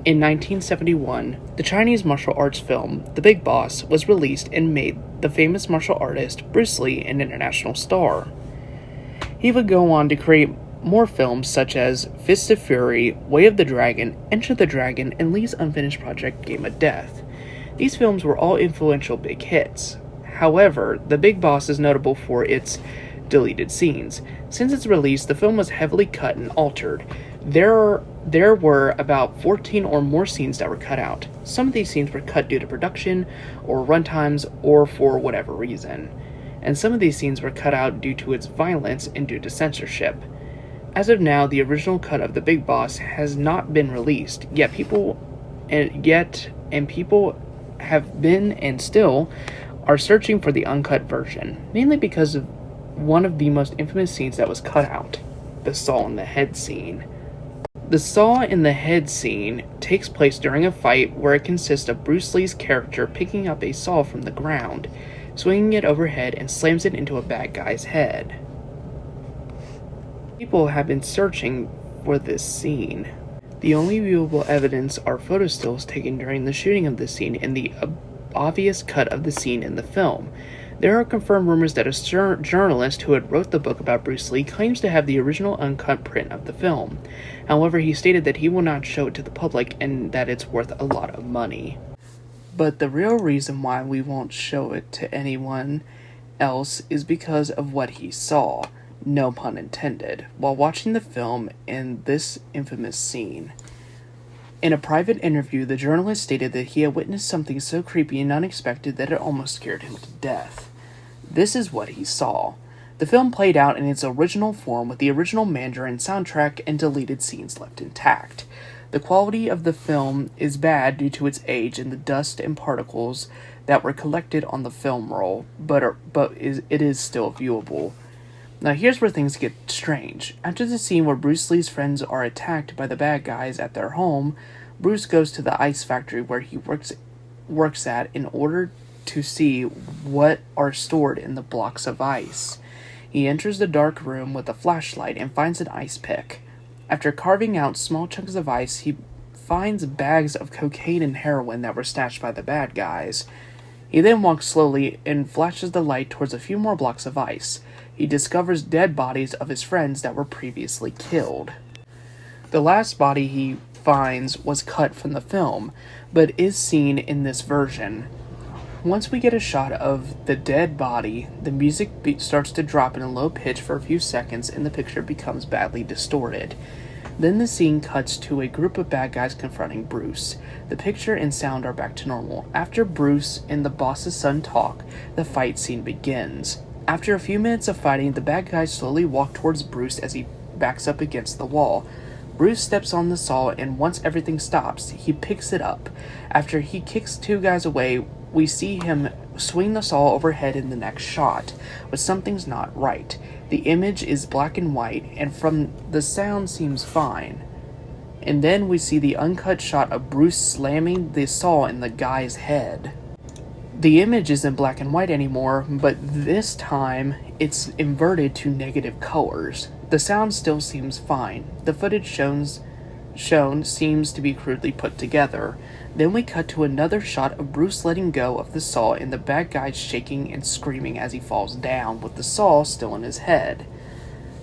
In 1971, the Chinese martial arts film The Big Boss was released and made the famous martial artist Bruce Lee an international star. He would go on to create more films such as Fist of Fury, Way of the Dragon, Enter the Dragon, and Lee's unfinished project Game of Death. These films were all influential big hits. However, The Big Boss is notable for its deleted scenes. Since its release, the film was heavily cut and altered. There were about 14 or more scenes that were cut out. Some of these scenes were cut due to production, or runtimes, or for whatever reason. And some of these scenes were cut out due to its violence and due to censorship. As of now, the original cut of The Big Boss has not been released, yet people have been and still are searching for the uncut version, mainly because of one of the most infamous scenes that was cut out, the saw in the head scene. The saw in the head scene takes place during a fight where it consists of Bruce Lee's character picking up a saw from the ground, swinging it overhead, and slams it into a bad guy's head. People have been searching for this scene. The only viewable evidence are photo stills taken during the shooting of the scene and the obvious cut of the scene in the film. There are confirmed rumors that a journalist who had wrote the book about Bruce Lee claims to have the original uncut print of the film. However, he stated that he will not show it to the public and that it's worth a lot of money. But the real reason why we won't show it to anyone else is because of what he saw, no pun intended, while watching the film in this infamous scene. In a private interview, the journalist stated that he had witnessed something so creepy and unexpected that it almost scared him to death. This is what he saw. The film played out in its original form with the original Mandarin soundtrack and deleted scenes left intact. The quality of the film is bad due to its age and the dust and particles that were collected on the film roll, but it is still viewable. Now here's where things get strange. After the scene where Bruce Lee's friends are attacked by the bad guys at their home, Bruce goes to the ice factory where he works at in order to see what are stored in the blocks of ice. He enters the dark room with a flashlight and finds an ice pick. After carving out small chunks of ice, he finds bags of cocaine and heroin that were stashed by the bad guys. He then walks slowly and flashes the light towards a few more blocks of ice. He discovers dead bodies of his friends that were previously killed. The last body he finds was cut from the film, but is seen in this version. Once we get a shot of the dead body, the music starts to drop in a low pitch for a few seconds and the picture becomes badly distorted. Then the scene cuts to a group of bad guys confronting Bruce. The picture and sound are back to normal. After Bruce and the boss's son talk, the fight scene begins. After a few minutes of fighting, the bad guys slowly walk towards Bruce as he backs up against the wall. Bruce steps on the saw, and once everything stops, he picks it up. After he kicks two guys away, we see him swing the saw overhead in the next shot, but something's not right. The image is black and white, and from the sound seems fine. And then we see the uncut shot of Bruce slamming the saw in the guy's head. The image isn't black and white anymore, but this time it's inverted to negative colors. The sound still seems fine. The footage shown seems to be crudely put together. Then we cut to another shot of Bruce letting go of the saw and the bad guy shaking and screaming as he falls down, with the saw still in his head.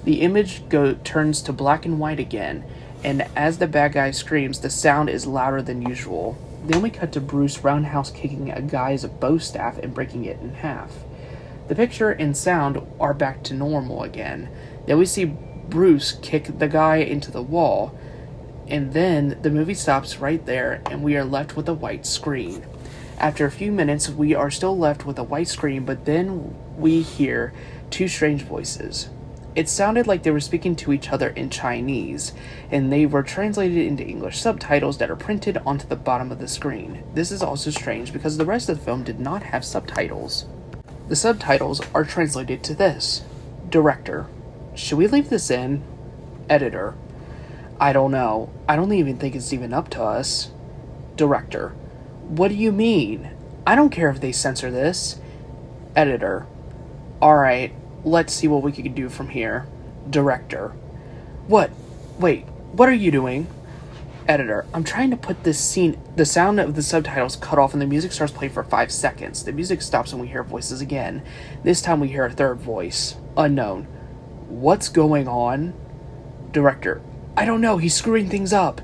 The image turns to black and white again, and as the bad guy screams, the sound is louder than usual. Then we cut to Bruce roundhouse kicking a guy's bow staff and breaking it in half. The picture and sound are back to normal again. Then we see Bruce kick the guy into the wall, and then the movie stops right there and we are left with a white screen. After a few minutes, we are still left with a white screen, but then we hear two strange voices. It sounded like they were speaking to each other in Chinese, and they were translated into English subtitles that are printed onto the bottom of the screen. This is also strange because the rest of the film did not have subtitles. The subtitles are translated to this: Director: should we leave this in? Editor: I don't know. I don't even think it's even up to us. Director: what do you mean? I don't care if they censor this. Editor: alright, let's see what we can do from here. Director: what? Wait, what are you doing? Editor, I'm trying to put this scene. The sound of the subtitles cut off and the music starts playing for 5 seconds. The music stops and we hear voices again. This time we hear a third voice. Unknown. What's going on? Director, I don't know. He's screwing things up.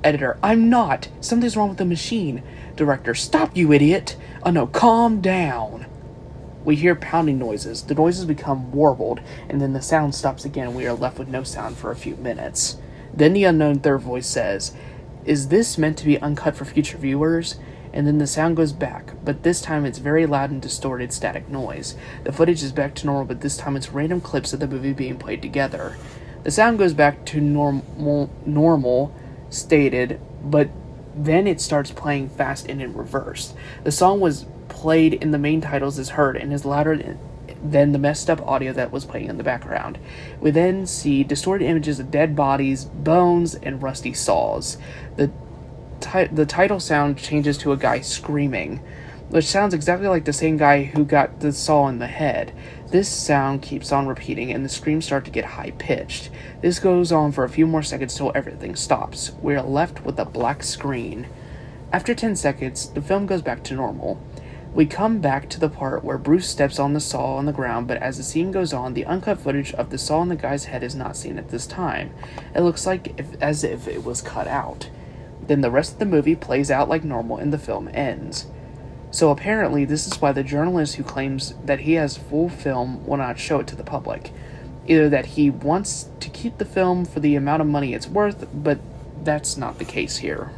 Editor, I'm not. Something's wrong with the machine. Director, stop, you idiot. Unknown, calm down. We hear pounding noises. The noises become warbled, and then the sound stops again and we are left with no sound for a few minutes. Then the unknown third voice says, "Is this meant to be uncut for future viewers?" And then the sound goes back, but this time it's very loud and distorted static noise. The footage is back to normal, but this time it's random clips of the movie being played together. The sound goes back to normal stated, but then it starts playing fast and in reverse. The song was played in the main titles is heard and is louder than the messed up audio that was playing in the background. We then see distorted images of dead bodies, bones, and rusty saws. The title sound changes to a guy screaming, which sounds exactly like the same guy who got the saw in the head. This sound keeps on repeating and the screams start to get high-pitched. This goes on for a few more seconds till everything stops. We are left with a black screen. After 10 seconds, the film goes back to normal. We come back to the part where Bruce steps on the saw on the ground, but as the scene goes on, the uncut footage of the saw on the guy's head is not seen at this time. It looks as if it was cut out. Then the rest of the movie plays out like normal and the film ends. So apparently this is why the journalist who claims that he has full film will not show it to the public. Either that he wants to keep the film for the amount of money it's worth, but that's not the case here.